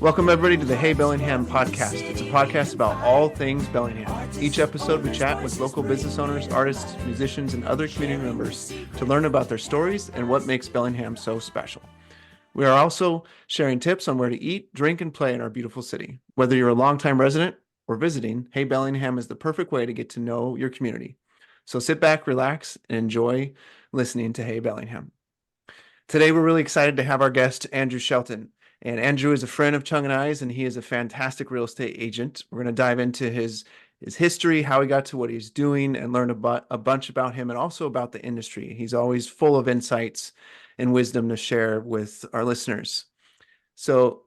Welcome, everybody, to the Hey Bellingham podcast. It's a podcast about all things Bellingham. Each episode, we chat with local business owners, artists, musicians, and other community members to learn about their stories and what makes Bellingham so special. We are also sharing tips on where to eat, drink, and play in our beautiful city. Whether you're a longtime resident or visiting, Hey Bellingham is the perfect way to get to know your community. So sit back, relax, and enjoy listening to Hey Bellingham. Today, we're really excited to have our guest, Andrew Shelton. And Andrew is a friend of Cheung and I's, and he is a fantastic real estate agent. We're going to dive into his history, how he got to what he's doing, and learn a bunch about him and also about the industry. He's always full of insights and wisdom to share with our listeners. So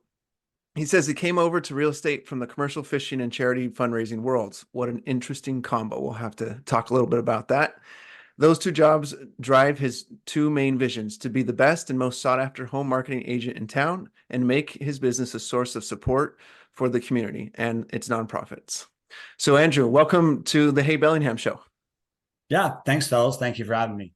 he says he came over to real estate from the commercial fishing and charity fundraising worlds. What an interesting combo. We'll have to talk a little bit about that. Those two jobs drive his two main visions: to be the best and most sought after home marketing agent in town and make his business a source of support for the community and its nonprofits. So Andrew, welcome to the Hey Bellingham show. Yeah, thanks, fellas. Thank you for having me.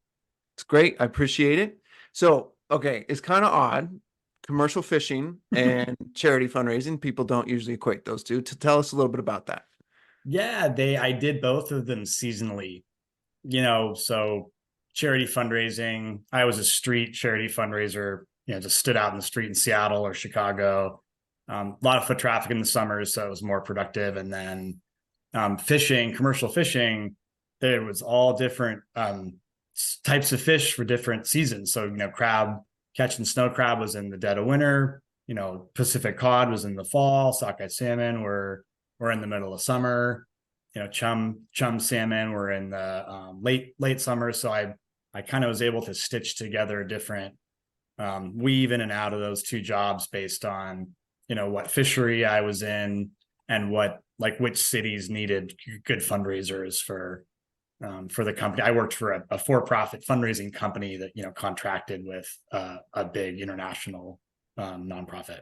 It's great. I appreciate it. So, okay, it's kind of odd. Commercial fishing and charity fundraising, people don't usually equate those two. To tell us a little bit about that. Yeah, I did both of them seasonally. So charity fundraising, I was a street charity fundraiser, just stood out in the street in Seattle or Chicago. A lot of foot traffic in the summers, so it was more productive. And then fishing, commercial fishing, there was all different types of fish for different seasons. So, crab, catching snow crab was in the dead of winter. Pacific cod was in the fall. Sockeye salmon were in the middle of summer. Chum salmon were in the late summer. So I kind of was able to stitch together different weave in and out of those two jobs based on what fishery I was in and which cities needed good fundraisers for the company. I worked for a for-profit fundraising company that contracted with a big international nonprofit.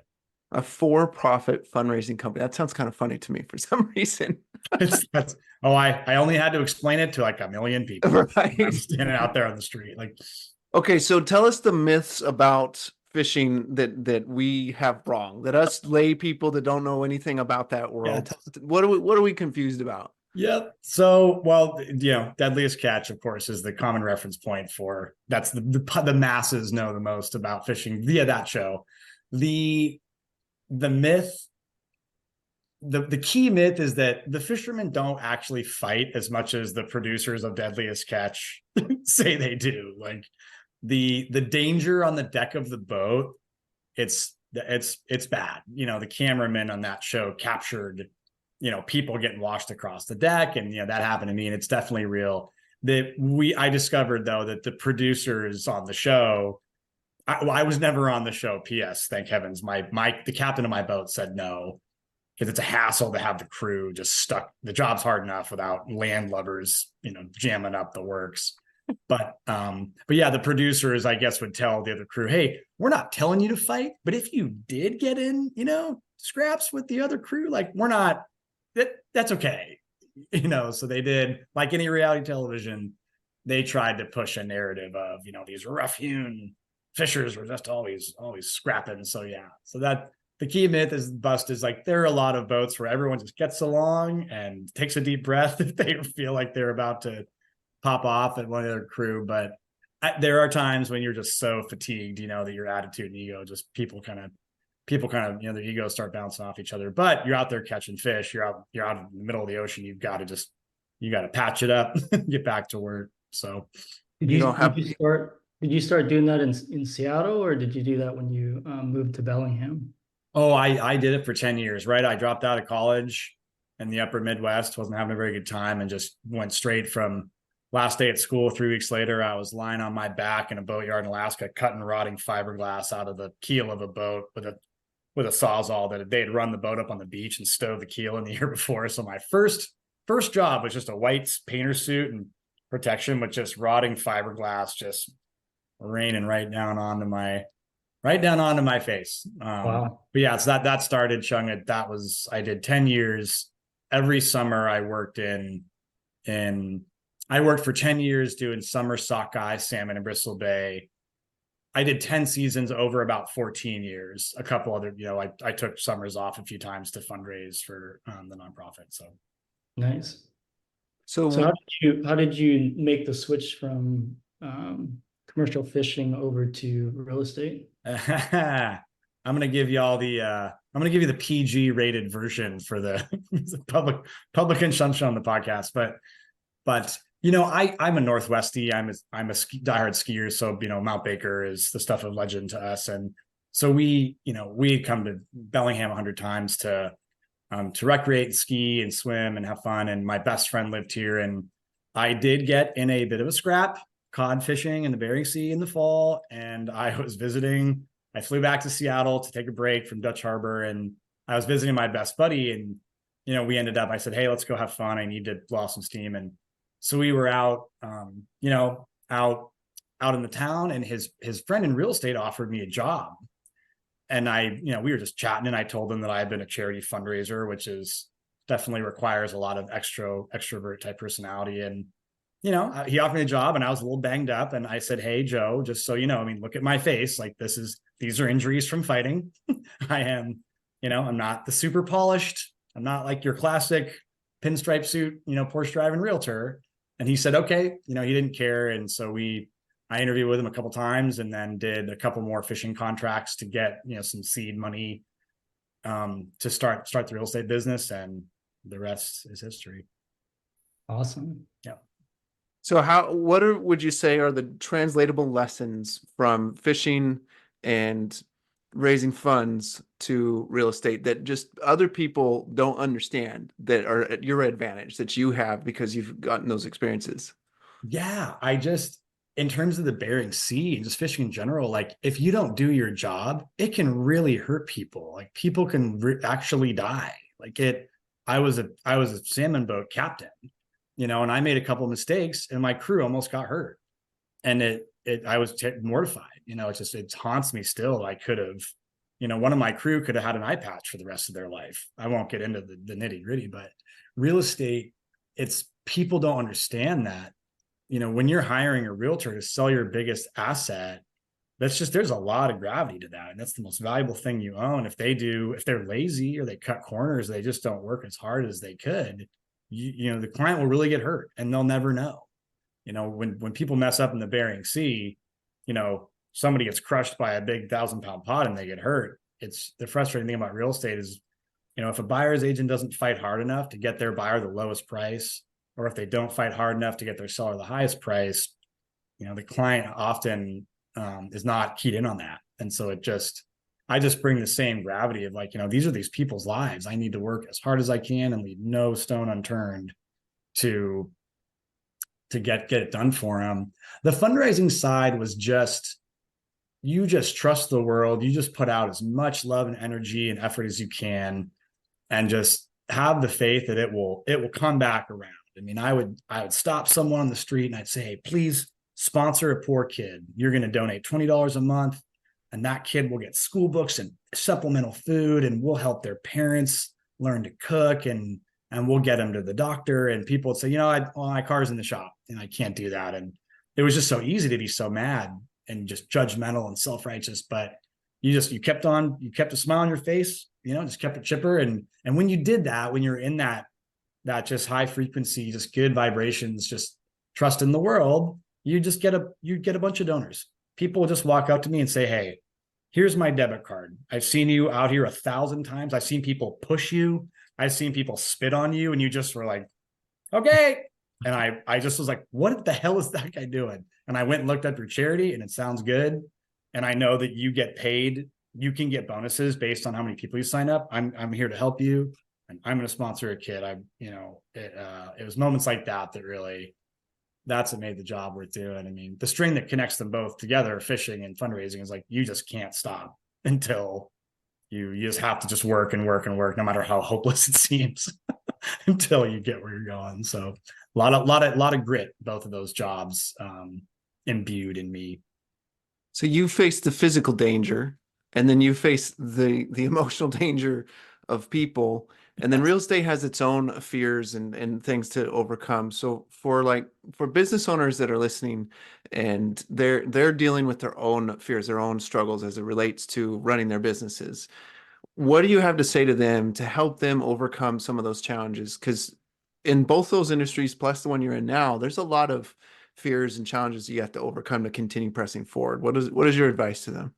A for-profit fundraising company. That sounds kind of funny to me for some reason. I only had to explain it to like a million people. Right. Standing out there on the street. Okay, so tell us the myths about fishing that we have wrong, that us lay people that don't know anything about that world. Yeah. What are we confused about? Yep. So, deadliest catch, of course, is the common reference point for that's the masses know the most about fishing via that show. The myth, the key myth is that the fishermen don't actually fight as much as the producers of Deadliest Catch say they do. Like the danger on the deck of the boat, it's bad. The cameraman on that show captured, people getting washed across the deck, and that happened to me, and it's definitely real. I discovered though that the producers on the show, I was never on the show. P.S. Thank heavens. The captain of my boat said no, because it's a hassle to have the crew just stuck. The job's hard enough without landlubbers, jamming up the works. But yeah, the producers, I guess, would tell the other crew, "Hey, we're not telling you to fight, but if you did get in, scraps with the other crew, like we're not. That's okay." So they did, like any reality television, they tried to push a narrative of, these rough-hewn fishers were just always scrapping. So yeah, so that the key myth is like there are a lot of boats where everyone just gets along and takes a deep breath if they feel like they're about to pop off at one of their crew. But there are times when you're just so fatigued, that your attitude and ego just people kind of their egos start bouncing off each other. But you're out there catching fish, you're out in the middle of the ocean, you got to patch it up, get back to work. So did you start doing that in Seattle, or did you do that when you moved to Bellingham? Oh, I did it for 10 years, right? I dropped out of college in the upper Midwest, wasn't having a very good time, and just went straight from last day at school. 3 weeks later, I was lying on my back in a boatyard in Alaska, cutting rotting fiberglass out of the keel of a boat with a Sawzall that they had run the boat up on the beach and stove the keel in the year before. So my first job was just a white painter suit and protection with just rotting fiberglass just raining right down onto my face. Wow. But yeah, so that started Cheung. I did 10 years. Every summer I worked I worked for 10 years doing summer sockeye salmon in Bristol Bay. I did 10 seasons over about 14 years. A couple other, I took summers off a few times to fundraise for the nonprofit. So Nice. So, So how did you make the switch from commercial fishing over to real estate? I'm gonna give you the PG rated version for the public consumption on the podcast. But I'm a Northwestie. I'm a diehard skier. So Mount Baker is the stuff of legend to us, and so we had come to Bellingham 100 times to recreate, ski, and swim and have fun. And my best friend lived here, and I did get in a bit of a scrap cod fishing in the Bering Sea in the fall, and I was visiting. I flew back to Seattle to take a break from Dutch Harbor, and I was visiting my best buddy, and we ended up. I said, "Hey, let's go have fun. I need to blow some steam." And so we were out, out in the town, and his friend in real estate offered me a job, and we were just chatting, and I told him that I had been a charity fundraiser, which is definitely requires a lot of extrovert type personality, and he offered me a job, and I was a little banged up, and I said, "Hey, Joe, just so you know, look at my face. Like these are injuries from fighting. I am, I'm not the super polished. I'm not like your classic pinstripe suit, Porsche driving realtor." And he said, "Okay," he didn't care. And so I interviewed with him a couple times, and then did a couple more fishing contracts to get, some seed money to start the real estate business, and the rest is history. Awesome. Yeah. So would you say are the translatable lessons from fishing and raising funds to real estate that just other people don't understand, that are at your advantage, that you have because you've gotten those experiences? Yeah. In terms of the Bering Sea and just fishing in general, like if you don't do your job, it can really hurt people. Like people can actually die. I was a salmon boat captain, and I made a couple of mistakes, and my crew almost got hurt, and I was mortified. It haunts me still. I could have, one of my crew could have had an eye patch for the rest of their life. I won't get into the nitty gritty, but real estate, people don't understand that, when you're hiring a realtor to sell your biggest asset, there's a lot of gravity to that. And that's the most valuable thing you own. If they're lazy or they cut corners, they just don't work as hard as they could, the client will really get hurt, and they'll never know. When people mess up in the Bering Sea, somebody gets crushed by a big 1,000-pound pot and they get hurt. It's the frustrating thing about real estate is, if a buyer's agent doesn't fight hard enough to get their buyer the lowest price, or if they don't fight hard enough to get their seller the highest price, the client often is not keyed in on that. And so I just bring the same gravity of these are these people's lives. I need to work as hard as I can and leave no stone unturned to get it done for them. The fundraising side was you just trust the world. You just put out as much love and energy and effort as you can, and just have the faith that it will come back around. I would stop someone on the street and I'd say, "Hey, please sponsor a poor kid. You're going to donate $20 a month, and that kid will get school books and supplemental food, and we'll help their parents learn to cook, and we'll get them to the doctor." And people would say, my car's in the shop and I can't do that. And it was just so easy to be so mad and just judgmental and self-righteous. But you kept a smile on your face, just kept it chipper. And when you did that, when you're in that just high frequency, just good vibrations, just trust in the world, you get a bunch of donors. People will just walk up to me and say, "Hey, here's my debit card. I've seen you out here 1,000 times. I've seen people push you. I've seen people spit on you." And you just were like, "Okay." And I just was like, "What the hell is that guy doing?" And I went and looked up your charity, and it sounds good. And I know that you get paid. You can get bonuses based on how many people you sign up. I'm here to help you, and I'm going to sponsor a kid. It was moments like that really, that's what made the job worth doing. The string that connects them both together, fishing and fundraising, is you just can't stop until you just have to just work and work and work, no matter how hopeless it seems, until you get where you're going. So a lot of grit, both of those jobs imbued in me. So you face the physical danger, and then you face the emotional danger of people. And then real estate has its own fears and things to overcome. So for business owners that are listening and they're dealing with their own fears, their own struggles as it relates to running their businesses, what do you have to say to them to help them overcome some of those challenges? Because in both those industries, plus the one you're in now, there's a lot of fears and challenges you have to overcome to continue pressing forward. What is your advice to them?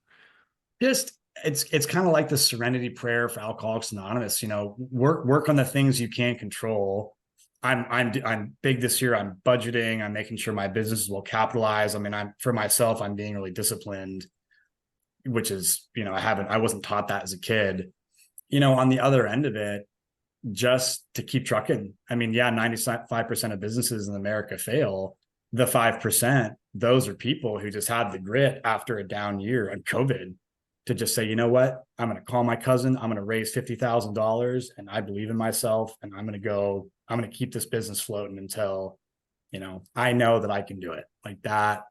Just it's kind of like the serenity prayer for Alcoholics Anonymous. Work on the things you can't control. I'm big this year. I'm budgeting. I'm making sure my business is well capitalized. I mean, I'm being really disciplined, which is, I wasn't taught that as a kid. On the other end of it, just to keep trucking. I mean, yeah, 95% of businesses in America fail. The 5%, those are people who just had the grit after a down year and COVID to just say, you know what, I'm going to call my cousin. I'm going to raise $50,000 and I believe in myself. And I'm going to keep this business floating until, I know that I can do it like that.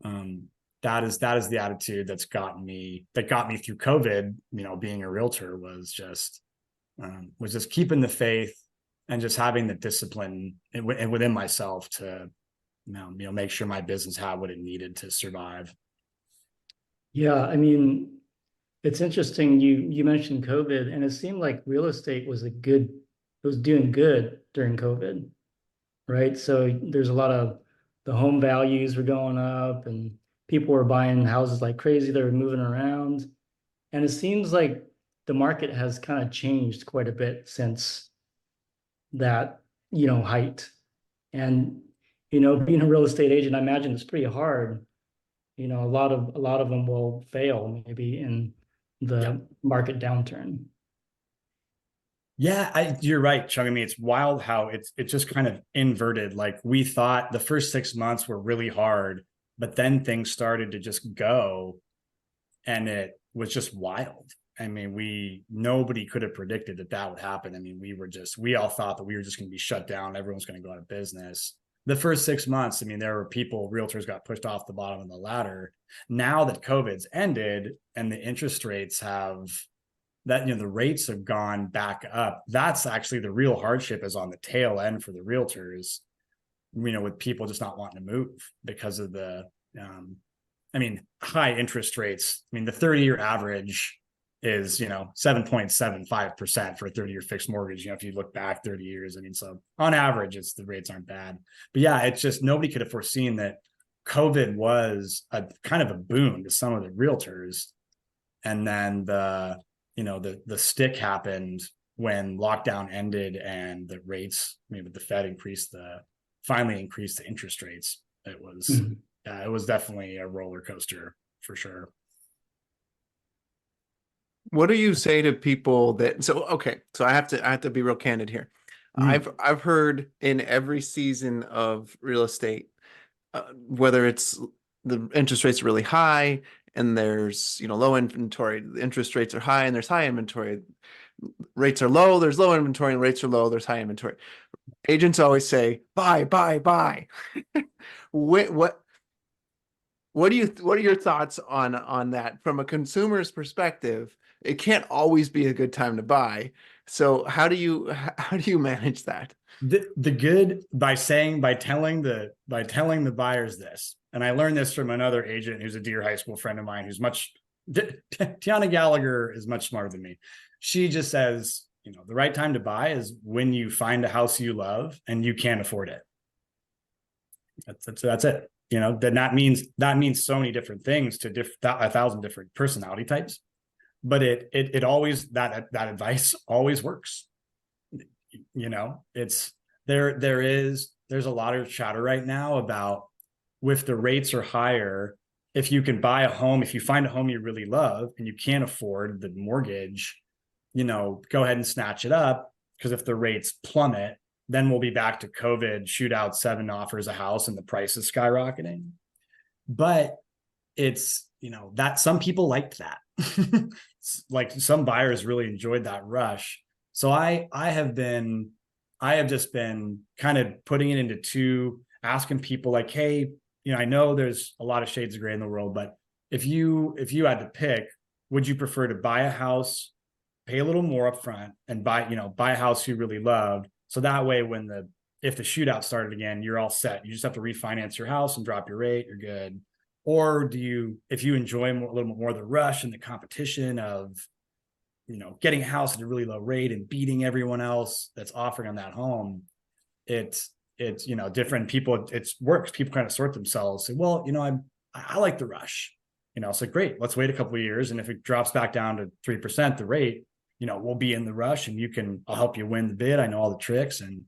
That is the attitude that got me through COVID. Being a realtor was just keeping the faith and just having the discipline within myself to, make sure my business had what it needed to survive. Yeah, I mean, it's interesting. You mentioned COVID, and it seemed like real estate was doing good during COVID, right? So there's a lot of the home values were going up, and people were buying houses like crazy. They were moving around, and it seems like the market has kind of changed quite a bit since that, height. And being a real estate agent, I imagine it's pretty hard. A lot of them will fail maybe in the market downturn. Yeah, you're right, Cheung. I mean, it's wild how it's just kind of inverted. Like we thought the first 6 months were really hard, but then things started to just go, and it was just wild. I mean, nobody could have predicted that would happen. I mean, we all thought that we were just going to be shut down. Everyone's going to go out of business. The first 6 months, I mean, there were realtors got pushed off the bottom of the ladder. Now that COVID's ended and the interest rates the rates have gone back up. That's actually the real hardship is on the tail end for the realtors, with people just not wanting to move because of the, high interest rates. I mean, the 30-year average is 7.75% for a 30-year fixed mortgage. If you look back 30 years, I mean, so on average the rates aren't bad. But yeah, it's just nobody could have foreseen that COVID was a kind of a boon to some of the realtors. And then the stick happened when lockdown ended and the rates, maybe the Fed finally increased the interest rates. It was definitely a roller coaster for sure. What do you say to people so I have to be real candid here. I've heard in every season of real estate, whether it's the interest rates are really high and there's low inventory, the interest rates are high and there's high inventory, rates are low, there's low inventory, and rates are low, there's high inventory. Agents always say buy, buy, buy. What are your thoughts on that from a consumer's perspective? It can't always be a good time to buy. So how do you manage that? The good by telling the buyers this, and I learned this from another agent who's a Deer High School friend of mine Tiana Gallagher is much smarter than me. She just says, the right time to buy is when you find a house you love and you can't afford it. That's it. Then that means so many different things to 1,000 different personality types, but it always that advice always works. It's there's a lot of chatter right now about if the rates are higher, if you can buy a home, if you find a home you really love and you can't afford the mortgage, go ahead and snatch it up, because if the rates plummet, then we'll be back to COVID, shoot out 7 offers a house and the price is skyrocketing. But it's, that some people liked that. Like some buyers really enjoyed that rush. So I have just been kind of putting it into asking people like, hey, I know there's a lot of shades of gray in the world, but if you had to pick, would you prefer to buy a house pay a little more upfront and buy a house you really loved. So that way, if the shootout started again, you're all set. You just have to refinance your house and drop your rate. You're good. Or if you enjoy a little bit more of the rush and the competition of, getting a house at a really low rate and beating everyone else that's offering on that home, it's different people. It works. People kind of sort themselves. Say, well, I like the rush. So great. Let's wait a couple of years, and if it drops back down to 3%, the rate, we'll be in the rush, and I'll help you win the bid. I know all the tricks, and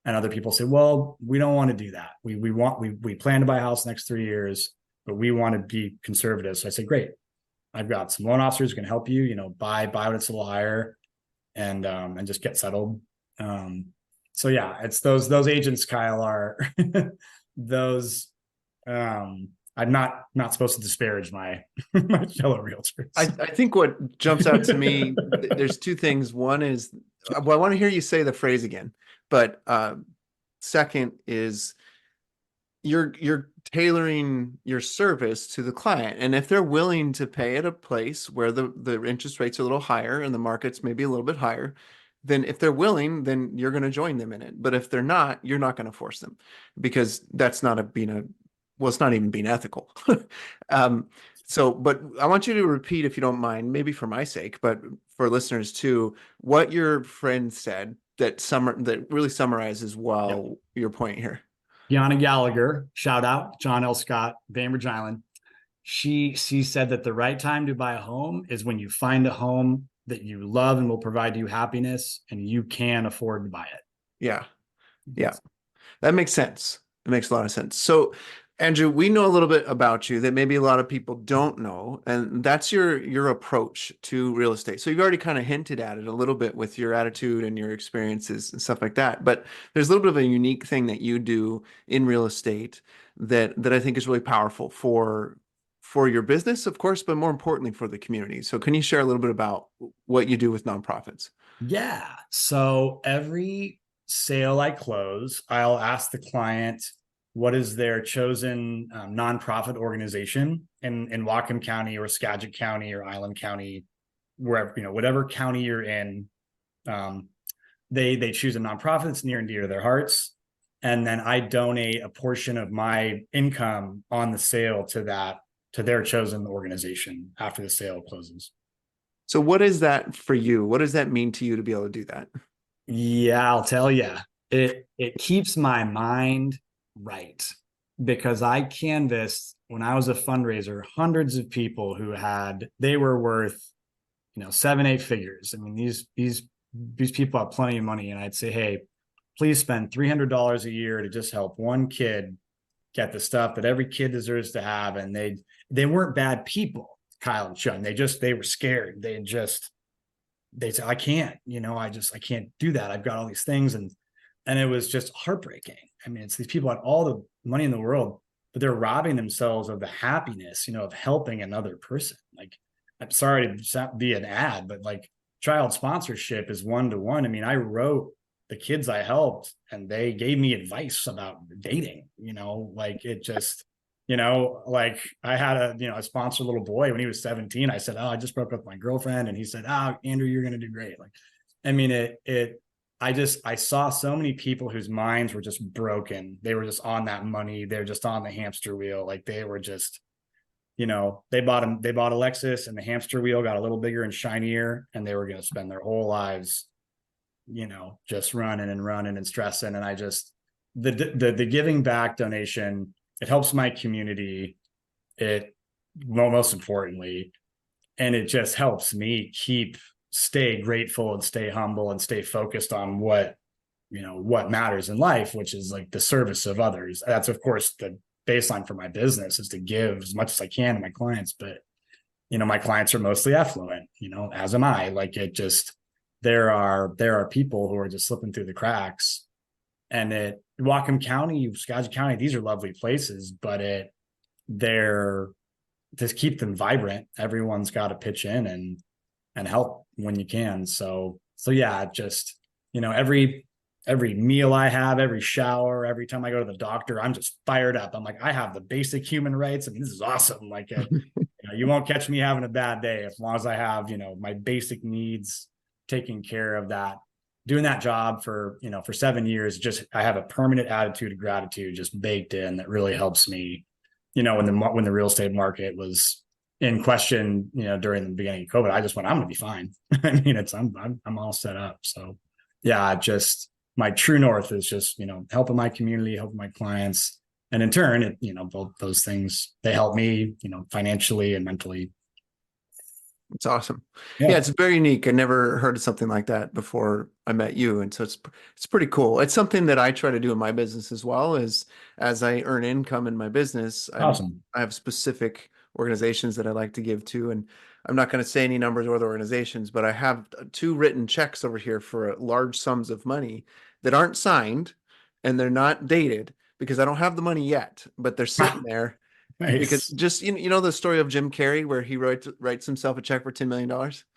other people say, well, we don't want to do that. We plan to buy a house next 3 years, but we want to be conservative. So I say, great. I've got some loan officers who can help you, buy when it's a little higher, and just get settled. So yeah, it's those agents, Kyle, are those. I'm not supposed to disparage my my fellow realtors. I think what jumps out to me, there's two things. One is, well, I want to hear you say the phrase again, but second is you're tailoring your service to the client. And if they're willing to pay at a place where the interest rates are a little higher and the market's maybe a little bit higher, then if they're willing, then you're going to join them in it. But if they're not, you're not going to force them, because that's not it's not even being ethical. But I want you to repeat, if you don't mind, maybe for my sake, but for listeners too, what your friend said that really summarizes well your point here. Deanna Gallagher, shout out, John L. Scott, Bainbridge Island. She said that the right time to buy a home is when you find a home that you love and will provide you happiness, and you can afford to buy it. Yeah. That makes sense. It makes a lot of sense. So, Andrew, we know a little bit about you that maybe a lot of people don't know, and that's your approach to real estate. So you've already kind of hinted at it a little bit with your attitude and your experiences and stuff like that. But there's a little bit of a unique thing that you do in real estate that I think is really powerful for your business, of course, but more importantly for the community. So can you share a little bit about what you do with nonprofits? Yeah. So every sale I close, I'll ask the client, what is their chosen nonprofit organization in Whatcom County or Skagit County or Island County, wherever, whatever county you're in. They choose a nonprofit that's near and dear to their hearts. And then I donate a portion of my income on the sale to their chosen organization after the sale closes. So what is that for you? What does that mean to you to be able to do that? Yeah, I'll tell you, it keeps my mind right, because I canvassed, when I was a fundraiser, hundreds of people who they were worth 7-8 figures. I mean, these people have plenty of money, and I'd say, hey, please spend $300 a year to just help one kid get the stuff that every kid deserves to have. And they weren't bad people, Kyle and Cheung. They were scared. They said, I can't, I can't do that. I've got all these things. And it was just heartbreaking. I mean, it's these people had all the money in the world, but they're robbing themselves of the happiness, of helping another person. Like, I'm sorry to be an ad, but like, child sponsorship is 1-to-1. I mean, I wrote the kids I helped, and they gave me advice about dating, like it just, like I had a sponsor little boy when he was 17. I said, oh, I just broke up with my girlfriend. And he said, oh, Andrew, you're going to do great. Like, I mean, I saw so many people whose minds were just broken. They were just on that money. They're just on the hamster wheel. Like they were just, they bought a Lexus, and the hamster wheel got a little bigger and shinier, and they were going to spend their whole lives, just running and stressing. And I just, the giving back donation, it helps my community. Most importantly, and it just helps me stay grateful and stay humble and stay focused on what matters in life, which is like the service of others. That's of course the baseline for my business, is to give as much as I can to my clients. But, my clients are mostly affluent, as am I. Like it just, there are people who are just slipping through the cracks. And Whatcom County, Skagit County, these are lovely places, but they're to keep them vibrant. Everyone's got to pitch in and help when you can. So yeah, just, every meal I have, every shower, every time I go to the doctor, I'm just fired up. I'm like, I have the basic human rights. I mean, this is awesome. Like, you won't catch me having a bad day as long as I have, my basic needs taking care of that, doing that job for, for 7 years, just, I have a permanent attitude of gratitude just baked in that really helps me, when the real estate market was in question, during the beginning of COVID, I just went, I'm going to be fine. I mean, I'm all set up. So yeah, just my true north is just, helping my community, helping my clients. And in turn, both those things, they help me, financially and mentally. It's awesome. Yeah, it's very unique. I never heard of something like that before I met you. And so it's pretty cool. It's something that I try to do in my business as well, as I earn income in my business. Awesome. I have specific organizations that I like to give to, and I'm not going to say any numbers or the organizations, but I have 2 written checks over here for large sums of money that aren't signed and they're not dated because I don't have the money yet, but they're sitting there. Nice. Because just, the story of Jim Carrey where he writes himself a check for $10 million.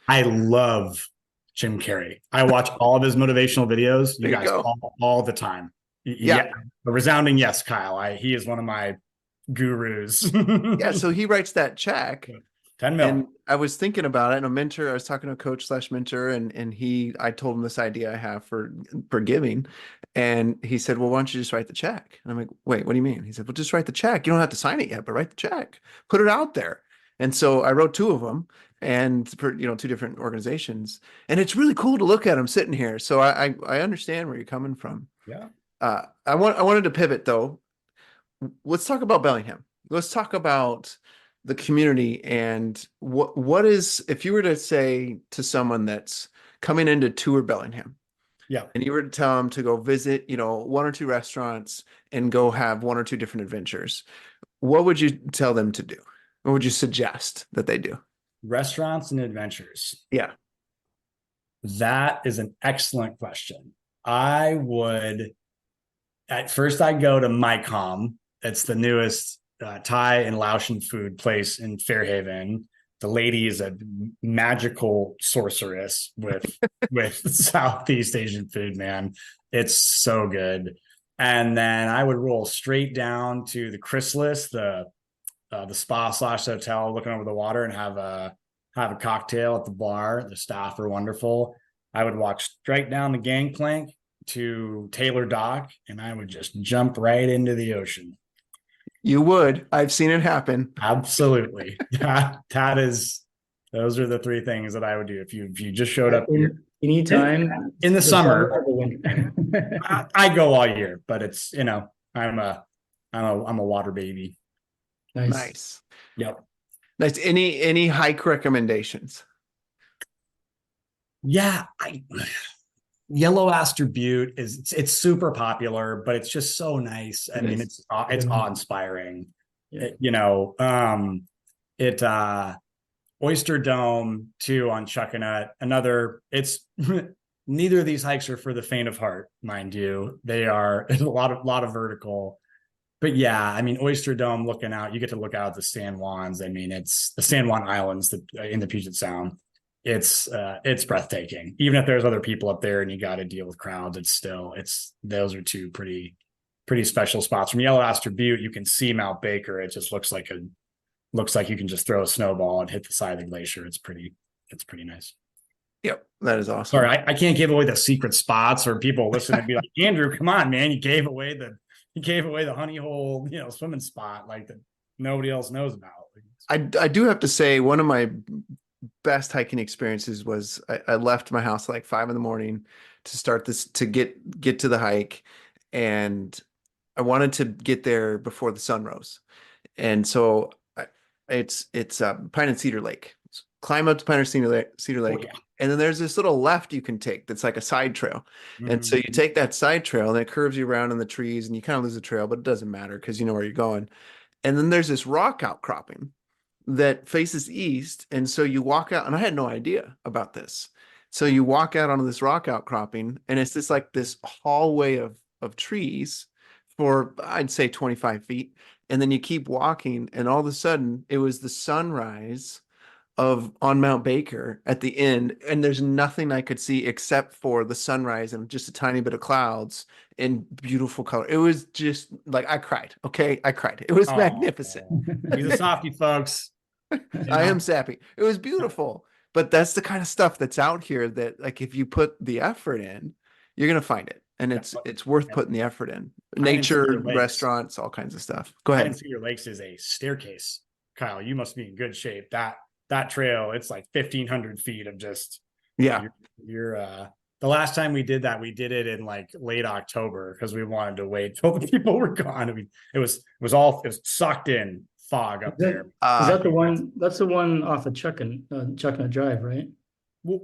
I love Jim Carrey. I watch all of his motivational videos. You guys all the time. Yeah. A resounding yes, Kyle. He is one of my gurus. Yeah. So he writes that check. 10 million. And I was thinking about it, and I was talking to a coach/mentor, and I told him this idea I have for giving. And he said, well, why don't you just write the check? And I'm like, wait, what do you mean? He said, well, just write the check. You don't have to sign it yet, but write the check, put it out there. And so I wrote 2 of them, and for, 2 different organizations, and it's really cool to look at them sitting here. So I understand where you're coming from. Yeah. I wanted to pivot though. Let's talk about Bellingham. Let's talk about the community, and what is, if you were to say to someone that's coming in to tour Bellingham, and you were to tell them to go visit, 1 or 2 restaurants and go have 1 or 2 different adventures, what would you tell them to do? What would you suggest that they do? Restaurants and adventures. Yeah. That is an excellent question. At first I'd go to Mycom. It's the newest Thai and Laotian food place in Fairhaven. The lady is a magical sorceress with Southeast Asian food, man. It's so good. And then I would roll straight down to the Chrysalis, the spa/hotel looking over the water, and have a cocktail at the bar. The staff are wonderful. I would walk straight down the gangplank to Taylor Dock, and I would just jump right into the ocean. You would. I've seen it happen. Absolutely. Those are the 3 things that I would do if you just showed up here. Anytime in the summer. I go all year, but it's, I'm a water baby. Nice. Yep. Nice. Any hike recommendations? Yeah, Yellow Aster Butte it's super popular, but it's just so nice. I mean, it's awe-inspiring. Oyster Dome too on Chuckanut. It's neither of these hikes are for the faint of heart, mind you. They are a lot of vertical. But yeah, I mean, Oyster Dome, looking out, you get to look out at the San Juans. I mean, it's the San Juan Islands in the Puget Sound. It's breathtaking. Even if there's other people up there and you got to deal with crowds, those are 2 pretty special spots. From Yellow Aster Butte, you can see Mount Baker. It just looks like you can just throw a snowball and hit the side of the glacier. It's pretty nice. Yep, that is awesome. Sorry, I can't give away the secret spots, or people listen and be like, Andrew, come on, man, you gave away the honey hole, swimming spot like that nobody else knows about. I do have to say, one of my best hiking experiences was I left my house at like 5 a.m. to start this, to get to the hike, and I wanted to get there before the sun rose. And so it's Pine and Cedar Lake. Climb up to Pine and Cedar Lake, Oh, yeah. and then there's this little left you can take that's like a side trail. Mm-hmm. And so you take that side trail, and it curves you around in the trees, and you kind of lose the trail, but it doesn't matter because you know where you're going. And then there's this rock outcropping that faces east, and so you walk out, and I had no idea about this. So you walk out onto this rock outcropping, and it's this hallway of trees for, I'd say, 25 feet. And then you keep walking, and all of a sudden it was the sunrise on Mount Baker at the end, and there's nothing I could see except for the sunrise and just a tiny bit of clouds in beautiful color. It was just like, I cried. Okay, I cried. It was magnificent. He's a softie, folks. I am sappy. It was beautiful. but that's the kind of stuff that's out here that like if you put the effort in, you're gonna find it. And it's worth putting the effort in. Hiding Nature, Cedar Lakes. restaurants, all kinds of stuff. Go Hiding ahead. Cedar Lakes is a staircase. Kyle, you must be in good shape. That trail, it's like 1,500 feet of just Yeah. you're the last time we did that, we did it in like late October because we wanted to wait till the people were gone. I mean, it was sucked in fog up there. Is that the one? That's the one off of Chucking Drive, right? Well,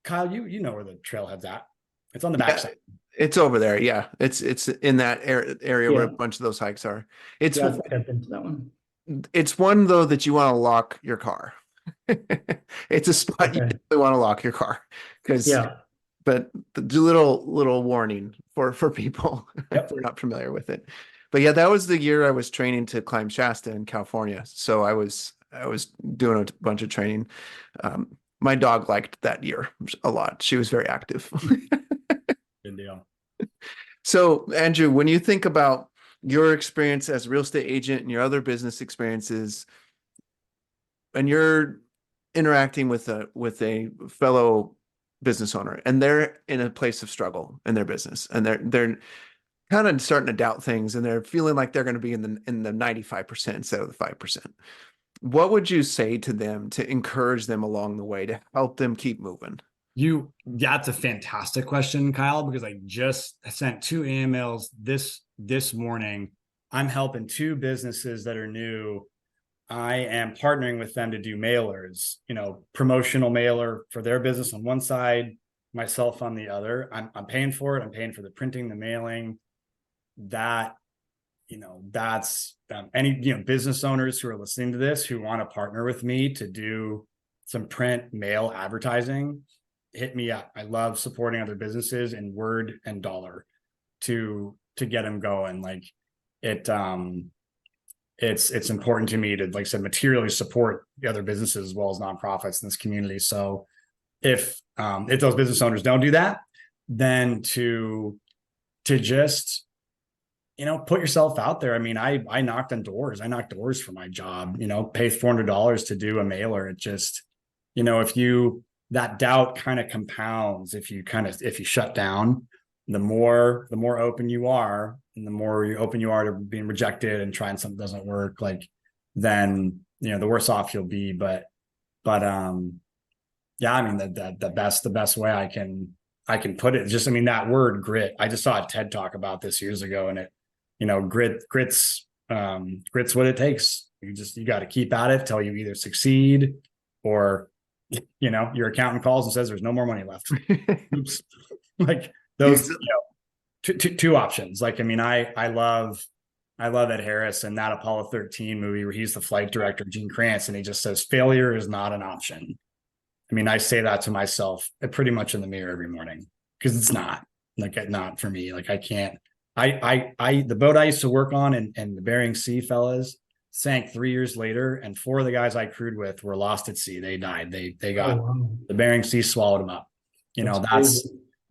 Kyle, you know where the trailhead's at. It's on the backside. It's over there. Yeah. It's in that area where a bunch of those hikes are. It's I think I've been to that one. It's one though that you want to lock your car. It's a spot you definitely want to lock your car because but the little warning for people if they're not familiar with it. But yeah, that was the year I was training to climb Shasta in California. So I was doing a bunch of training. My dog liked that year a lot. She was very active. Good deal. So Andrew, when you think about your experience as a real estate agent and your other business experiences, and you're interacting with a fellow business owner and they're in a place of struggle in their business and they're kind of starting to doubt things and they're feeling like they're going to be in the 95% instead of the 5%. What would you say to them to encourage them along the way to help them keep moving? That's a fantastic question, Kyle, because I just sent 2 emails this morning. I'm helping 2 businesses that are new. I am partnering with them to do mailers, promotional mailer for their business on one side, myself on the other. I'm paying for it. I'm paying for the printing, the mailing. That, that's any, business owners who are listening to this who want to partner with me to do some print mail advertising, hit me up. I love supporting other businesses in word and dollar to get them going. Like it's important to me to, like I said, materially support the other businesses as well as nonprofits in this community. So if those business owners don't do that, then to just, put yourself out there. I mean, I knocked on doors. I knocked doors for my job, pay $400 to do a mailer. It just, that doubt kind of compounds if you shut down. The more open you are, and the more open you are to being rejected and trying something that doesn't work, like then the worse off you'll be. But yeah, I mean the best way I can put it is just, I mean, that word grit. I just saw a TED talk about this years ago, and it, grit's what it takes. You got to keep at it till you either succeed or your accountant calls and says there's no more money left. Oops. Like those, two options. Like, I mean, I love Ed Harris and that Apollo 13 movie where he's the flight director, Gene Kranz, and he just says failure is not an option. I mean, I say that to myself pretty much in the mirror every morning because it's not for me. Like I can't, the boat I used to work on and the Bering Sea fellas sank 3 years later, and 4 of the guys I crewed with were lost at sea. They died. They got the Bering Sea swallowed them up.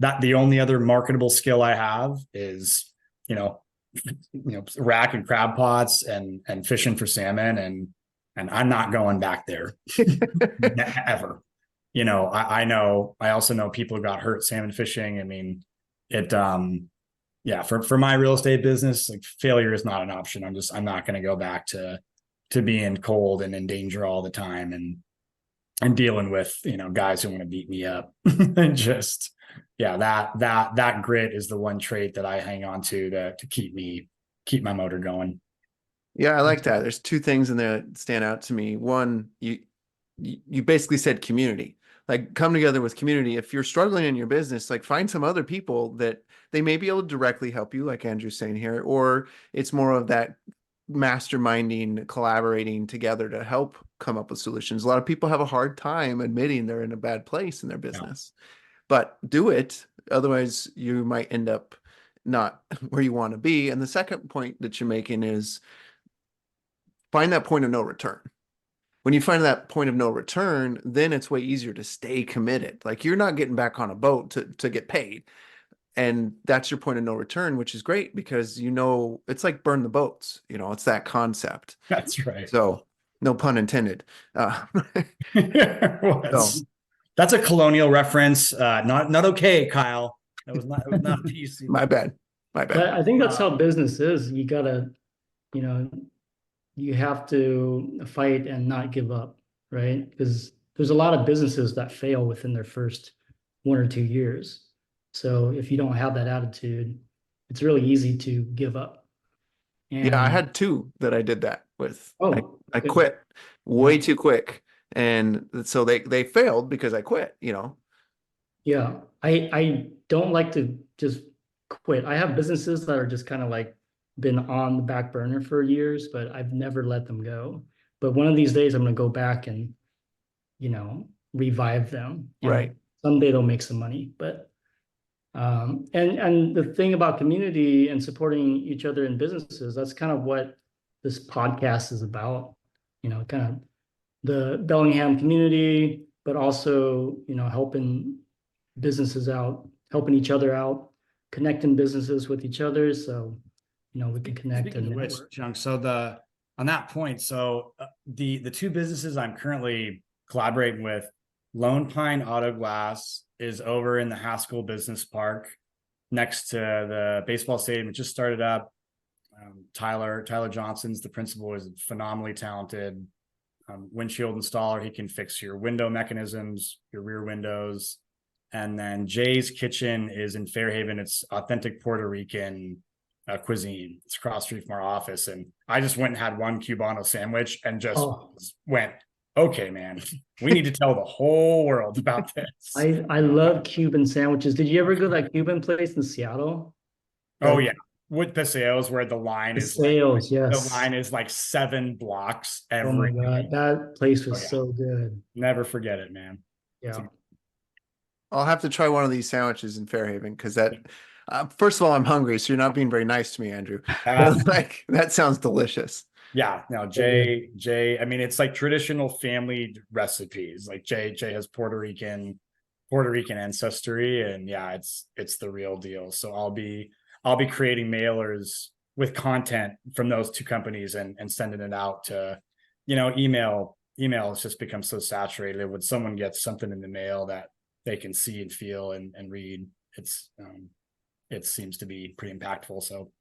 That's the only other marketable skill I have is, rack and crab pots and fishing for salmon. And I'm not going back there ever. I also know people who got hurt salmon fishing. I mean, for my real estate business, like failure is not an option. I'm not going to go back to being cold and in danger all the time and dealing with, guys who want to beat me up and just, that grit is the one trait that I hang on to keep my motor going. Yeah, I like that. There's 2 things in there that stand out to me. One, you basically said community. Like come together with community. If you're struggling in your business, like find some other people that they may be able to directly help you, like Andrew's saying here, or it's more of that masterminding, collaborating together to help come up with solutions. A lot of people have a hard time admitting they're in a bad place in their business, but do it. Otherwise you might end up not where you want to be. And the second point that you're making is find that point of no return. When you find that point of no return, then it's way easier to stay committed. Like you're not getting back on a boat to get paid. And that's your point of no return, which is great because, it's like burn the boats, it's that concept. That's right. So No pun intended. So, That's a colonial reference. Not okay, Kyle. It was not PC. my bad. My bad. But I think that's how business is. You gotta, you know, you have to fight and not give up, right? Because there's a lot of businesses that fail within their first 1 or 2 years. So if you don't have that attitude, it's really easy to give up. Yeah, I And had two that I did that with. oh, I okay. quit way Yeah. too quick. And so they failed because I quit, Yeah, I don't like to just quit. I have businesses that are just kind of like been on the back burner for years, but I've never let them go. But one of these days I'm gonna go back and, revive them, Right. and someday they'll make some money. But and the thing about community and supporting each other in businesses, that's kind of what this podcast is about, kind of the Bellingham community, but also, helping businesses out, helping each other out, connecting businesses with each other. So, we can connect Speaking and of which, network. Cheung, so on that point, the two businesses I'm currently collaborating with, Lone Pine Auto Glass is over in the Haskell Business Park next to the baseball stadium. It just started up. Tyler Johnson's the principal, is phenomenally talented. Windshield installer. He can fix your window mechanisms, your rear windows. And then Jay's Kitchen is in Fairhaven. It's authentic Puerto Rican cuisine. It's across the street from our office. And I just went and had one Cubano sandwich and just went, okay, man, we need to tell the whole world about this. I love Cuban sandwiches. Did you ever go to that Cuban place in Seattle? Oh, yeah. With Paseos, where the line is Paseos, the yes. line is like 7 blocks Oh my every. God, that place was yeah. so good. Never forget it, man. Yeah. I'll have to try one of these sandwiches in Fairhaven because first of all, I'm hungry, so you're not being very nice to me, Andrew. Like that sounds delicious. Yeah, no, Jay, I mean, it's like traditional family recipes. Like Jay has Puerto Rican ancestry, and yeah, it's the real deal. So I'll be creating mailers with content from those two companies and sending it out to, email has just become so saturated. When someone gets something in the mail that they can see and feel and read, it seems to be pretty impactful. So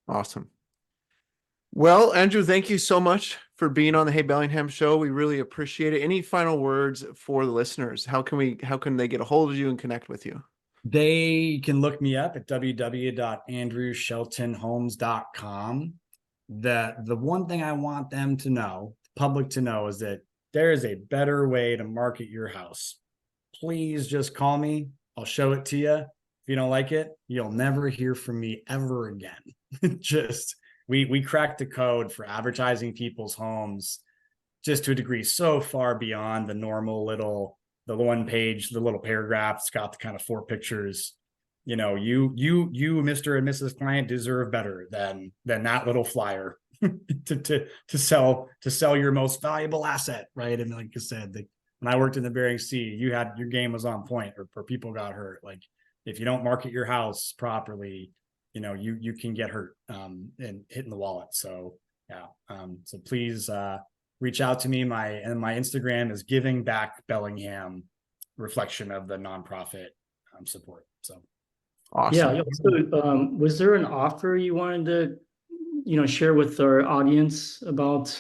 awesome. Well, Andrew, thank you so much for being on the Hey Bellingham show. We really appreciate it. Any final words for the listeners? How can they get a hold of you and connect with you? They can look me up at www.andrewsheltonhomes.com. The one thing I want them to know, the public to know, is that there is a better way to market your house. Please just call me. I'll show it to you. If you don't like it, you'll never hear from me ever again. Just we cracked the code for advertising people's homes just to a degree so far beyond the normal the one page, the little paragraph. It's got the kind of 4 pictures. You, Mr. and Mrs. Client, deserve better than that little flyer to sell your most valuable asset, right? And like I said, when I worked in the Bering Sea, your game was on point, or people got hurt. Like if you don't market your house properly, you can get hurt and hitting the wallet. So yeah, so please reach out to me. My Instagram is Giving Back Bellingham, reflection of the nonprofit support. So awesome. Yeah. So, was there an offer you wanted to, share with our audience about?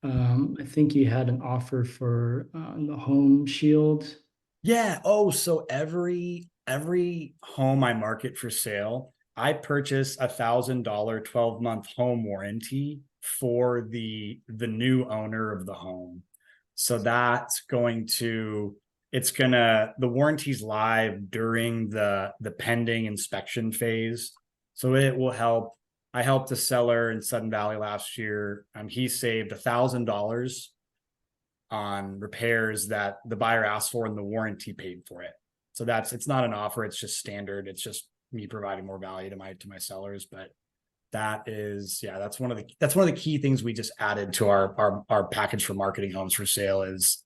I think you had an offer for the home shield. Yeah. Oh, so every home I market for sale, I purchase $1,000 12-month home warranty for the new owner of the home. So that's the warranty's live during the pending inspection phase. So it will help. I helped a seller in Sudden Valley last year. He saved $1,000 on repairs that the buyer asked for and the warranty paid for it. So it's not an offer. It's just standard. It's just me providing more value to my sellers. But that's one of the key things we just added to our package for marketing homes for sale is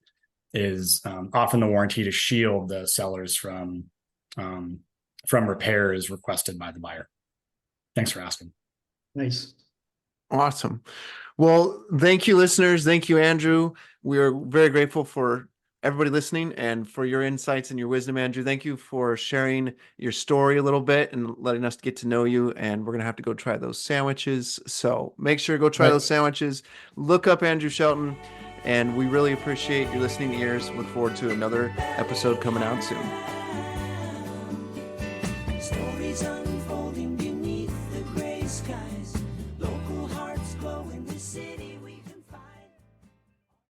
offering the warranty to shield the sellers from repairs requested by the buyer. Thanks for asking. Nice. Awesome. Well, thank you, listeners. Thank you, Andrew. We are very grateful for everybody listening and for your insights and your wisdom, Andrew. Thank you for sharing your story a little bit and letting us get to know you. And we're going to have to go try those sandwiches. So make sure to go try those sandwiches. Look up Andrew Shelton. And we really appreciate your listening ears. Look forward to another episode coming out soon. Stories unfolding beneath the gray sky.